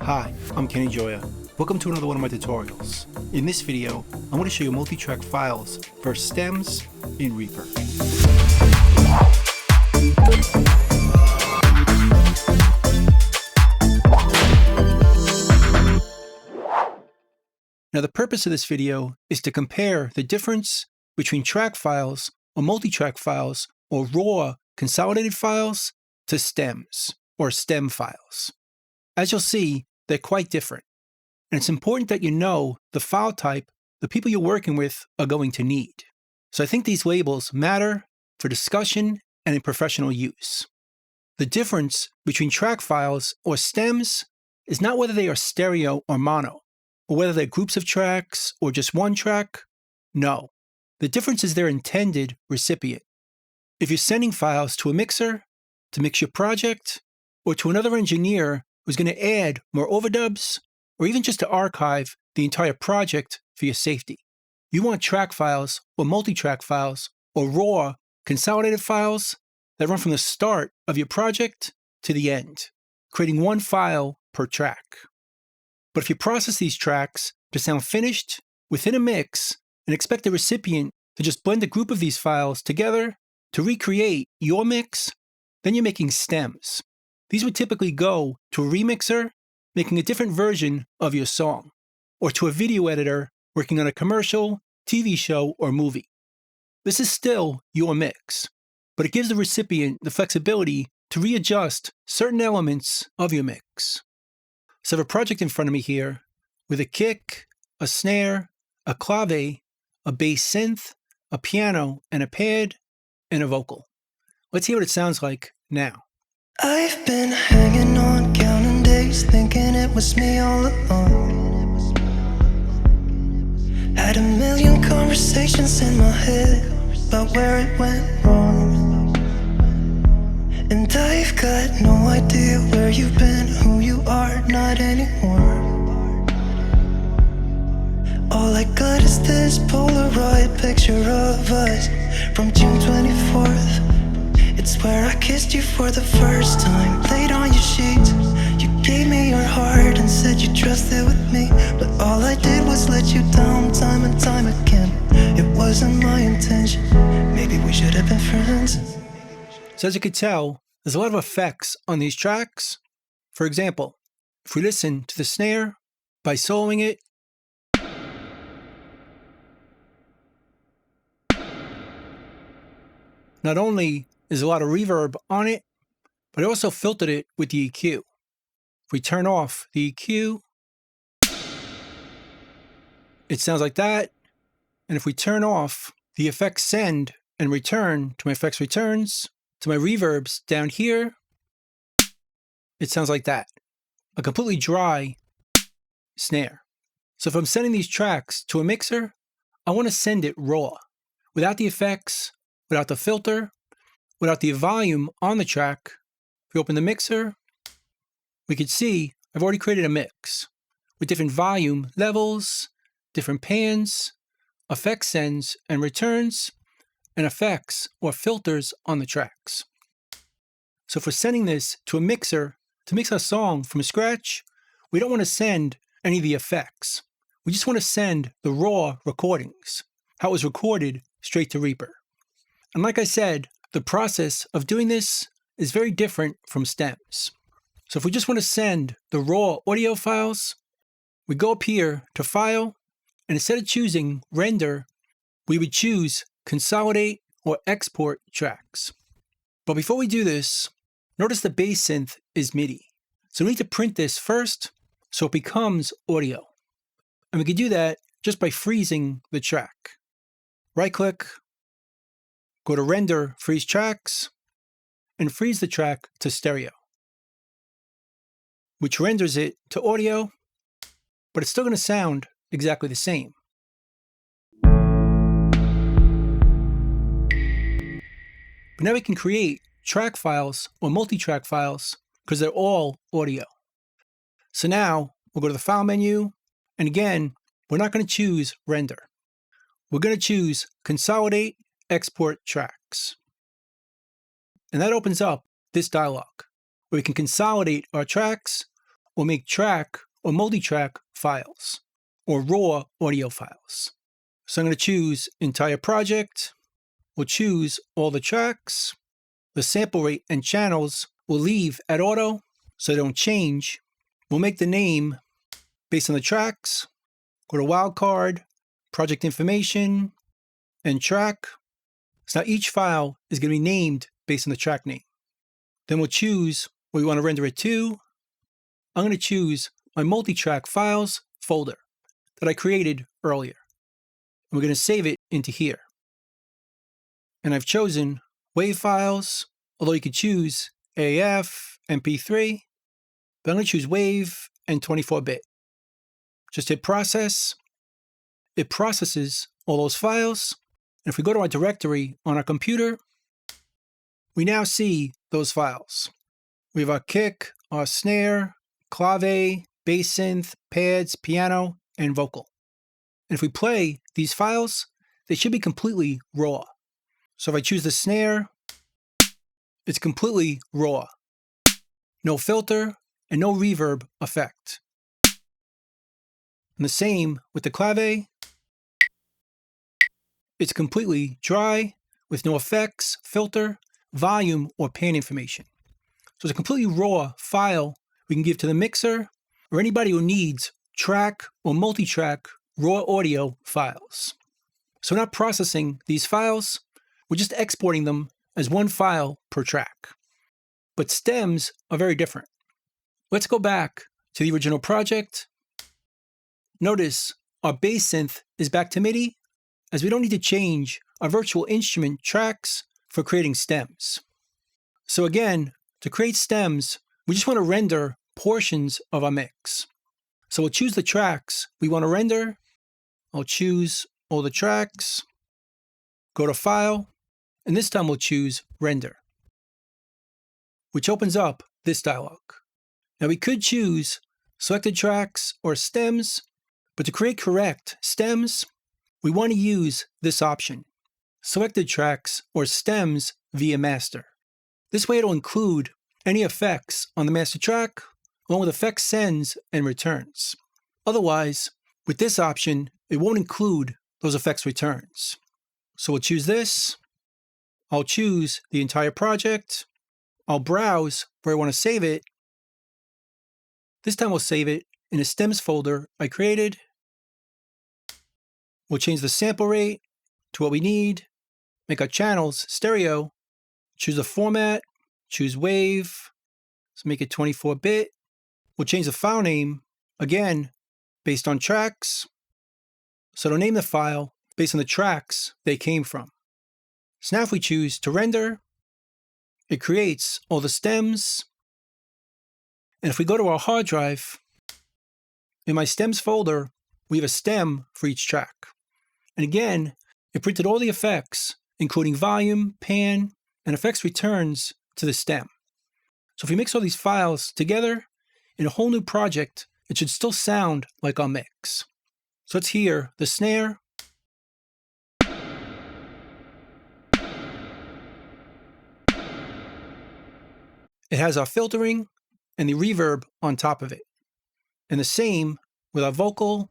Hi, I'm Kenny Joya. Welcome to another one of my tutorials. In this video, I want to show you multi-track files for stems in Reaper. Now the purpose of this video is to compare the difference between track files or multi-track files or raw consolidated files to stems or stem files. As you'll see, they're quite different. And it's important that you know the file type the people you're working with are going to need. So I think these labels matter for discussion and in professional use. The difference between track files or stems is not whether they are stereo or mono, or whether they're groups of tracks or just one track. No. The difference is their intended recipient. If you're sending files to a mixer to mix your project, or to another engineer who's going to add more overdubs, or even just to archive the entire project for your safety, you want track files or multi-track files or raw consolidated files that run from the start of your project to the end, creating one file per track. But if you process these tracks to sound finished within a mix and expect the recipient to just blend a group of these files together to recreate your mix, then you're making stems. These would typically go to a remixer making a different version of your song, or to a video editor working on a commercial, TV show, or movie. This is still your mix, but it gives the recipient the flexibility to readjust certain elements of your mix. So I have a project in front of me here with a kick, a snare, a clave, a bass synth, a piano, and a pad, and a vocal. Let's hear what it sounds like now. I've been hanging on, counting days, thinking it was me all along. Had a million conversations in my head about where it went wrong. And I've got no idea where you've been, who you are, not anymore. All I got is this Polaroid picture of us from June 24th. It's where I kissed you for the first time, laid on your sheets. You gave me your heart and said you trusted with me, but all I did was let you down time and time again. It wasn't my intention, maybe we should have been friends. So as you can tell, there's a lot of effects on these tracks. For example, if we listen to the snare by soloing it, not only is a lot of reverb on it, but I also filtered it with the EQ. If we turn off the EQ, it sounds like that. And if we turn off the effects send and return to my effects returns, to my reverbs down here, it sounds like that. A completely dry snare. So if I'm sending these tracks to a mixer, I want to send it raw, without the effects, without the filter, without the volume on the track. If we open the mixer, we can see I've already created a mix with different volume levels, different pans, effects sends and returns, and effects or filters on the tracks. So if we're sending this to a mixer to mix our song from scratch, we don't want to send any of the effects. We just want to send the raw recordings, how it was recorded, straight to Reaper. And like I said, the process of doing this is very different from stems. So if we just want to send the raw audio files, we go up here to File, and instead of choosing Render, we would choose Consolidate or Export Tracks. But before we do this, notice the bass synth is MIDI. So we need to print this first so it becomes audio. And we can do that just by freezing the track. Right-click, go to Render, Freeze Tracks, and freeze the track to stereo, which renders it to audio, but it's still going to sound exactly the same. But now we can create track files or multi-track files because they're all audio. So now we'll go to the File menu, and again, we're not going to choose Render. We're going to choose Consolidate, Export Tracks. And that opens up this dialog where we can consolidate our tracks or make track or multi-track files, or raw audio files. So I'm going to choose entire project. We'll choose all the tracks. The sample rate and channels will leave at auto so they don't change. We'll make the name based on the tracks. Go to wildcard, project information, and track. So now each file is going to be named based on the track name. Then we'll choose where we want to render it to. I'm going to choose my multi-track files folder that I created earlier. And we're going to save it into here. And I've chosen WAV files, although you could choose AF, MP3, but I'm going to choose WAV and 24-bit. Just hit process. It processes all those files. And if we go to our directory on our computer, we now see those files. We have our kick, our snare, clave, bass synth, pads, piano, and vocal. And if we play these files, they should be completely raw. So if I choose the snare, it's completely raw. No filter and no reverb effect. And the same with the clave. It's completely dry with no effects, filter, volume, or pan information. So it's a completely raw file we can give to the mixer or anybody who needs track or multi-track raw audio files. So we're not processing these files, we're just exporting them as one file per track. But stems are very different. Let's go back to the original project. Notice our bass synth is back to MIDI, as we don't need to change our virtual instrument tracks for creating stems. So again, to create stems, we just want to render portions of our mix. So we'll choose the tracks we want to render. I'll choose all the tracks, go to File, and this time we'll choose Render, which opens up this dialog. Now we could choose selected tracks or stems, but to create correct stems, we want to use this option, selected tracks or stems via master. This way it'll include any effects on the master track, along with effects sends and returns. Otherwise, with this option, it won't include those effects returns. So we'll choose this. I'll choose the entire project. I'll browse where I want to save it. This time we'll save it in a stems folder I created. We'll change the sample rate to what we need, make our channels stereo, choose the format, choose WAV, let's make it 24-bit. We'll change the file name, again, based on tracks. So it'll name the file based on the tracks they came from. So now if we choose to render, it creates all the stems. And if we go to our hard drive, in my stems folder, we have a stem for each track. And again, it printed all the effects, including volume, pan, and effects returns to the stem. So if we mix all these files together in a whole new project, it should still sound like our mix. So let's hear the snare. It has our filtering and the reverb on top of it. And the same with our vocal.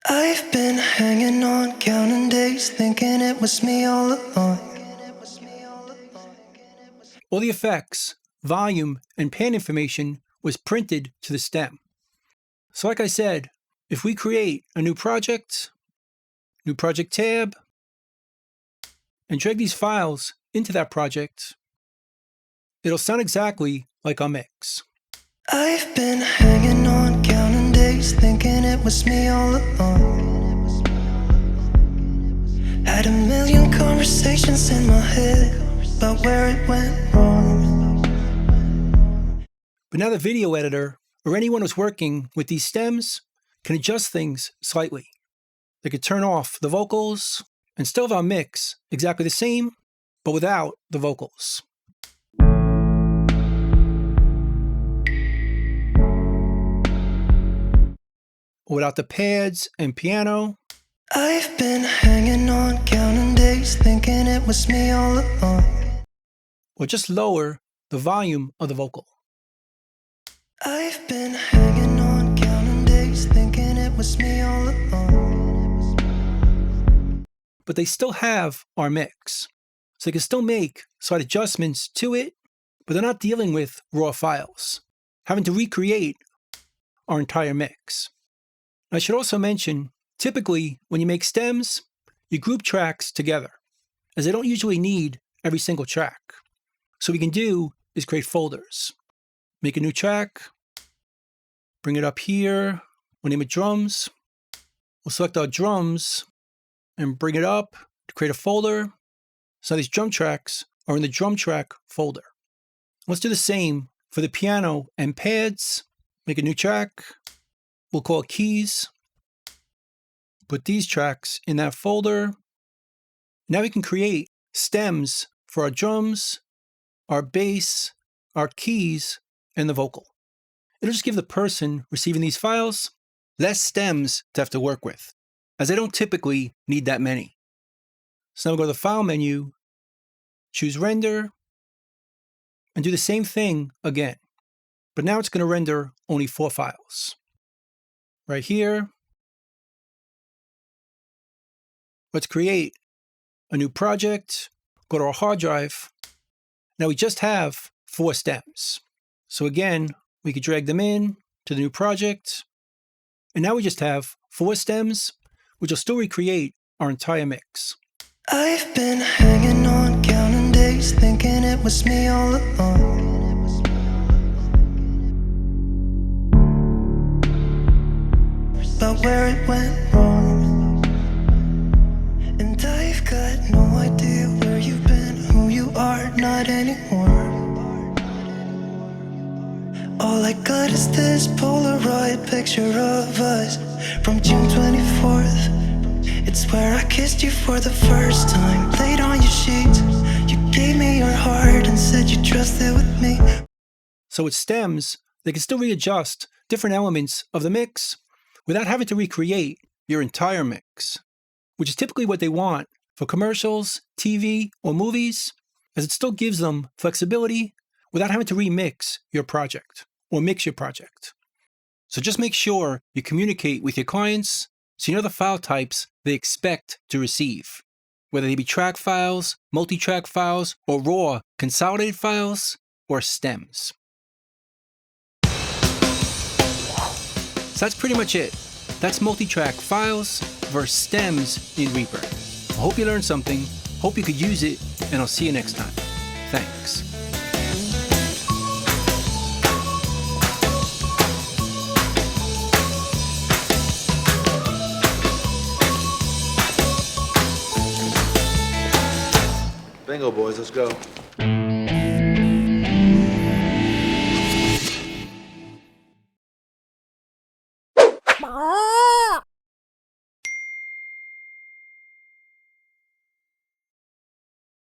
I've been hanging on, counting days, thinking it was me all along. All the effects, volume, and pan information was printed to the stem. So like I said, if we create a new project tab, and drag these files into that project, it'll sound exactly like our mix. I've been hanging on, counting days, thinking it was me all along. Had a million conversations in my head about where it went wrong. But now the video editor, or anyone who's working with these stems, can adjust things slightly. They could turn off the vocals and still have our mix exactly the same, but without the vocals. Or without the pads and piano. I've been hanging on, counting days, thinking it was me all along. Or just lower the volume of the vocal. I've been hanging on, counting days, thinking it was me all along. But they still have our mix. So they can still make slight adjustments to it, but they're not dealing with raw files, having to recreate our entire mix. I should also mention, typically when you make stems, you group tracks together, as they don't usually need every single track. So what we can do is create folders. Make a new track, bring it up here, we'll name it drums. We'll select our drums and bring it up to create a folder. So these drum tracks are in the drum track folder. Let's do the same for the piano and pads. Make a new track. We'll call it keys. Put these tracks in that folder. Now we can create stems for our drums, our bass, our keys, and the vocal. It'll just give the person receiving these files less stems to have to work with, as they don't typically need that many. So now we'll go to the File menu, choose Render, and do the same thing again. But now it's going to render only 4 files. Right here, let's create a new project, go to our hard drive. Now we just have 4 stems. So again, we could drag them in to the new project. And now we just have 4 stems, which will still recreate our entire mix. I've been hanging on, counting days, thinking it was me all along. But where it went wrong, and I've got no idea where you've been, who you are, not anymore. All I got is this Polaroid picture of us from June 24th. It's where I kissed you for the first time, laid on your sheets. You gave me your heart and said you trusted with me. So with stems, they can still readjust different elements of the mix without having to recreate your entire mix, which is typically what they want for commercials, TV, or movies, as it still gives them flexibility without having to remix your project or mix your project. So just make sure you communicate with your clients so you know the file types they expect to receive, whether they be track files, multi-track files, or raw consolidated files, or stems. So that's pretty much it. That's multi-track files versus stems in Reaper. I hope you learned something, hope you could use it, and I'll see you next time. Thanks. Bingo, boys, let's go. Bye.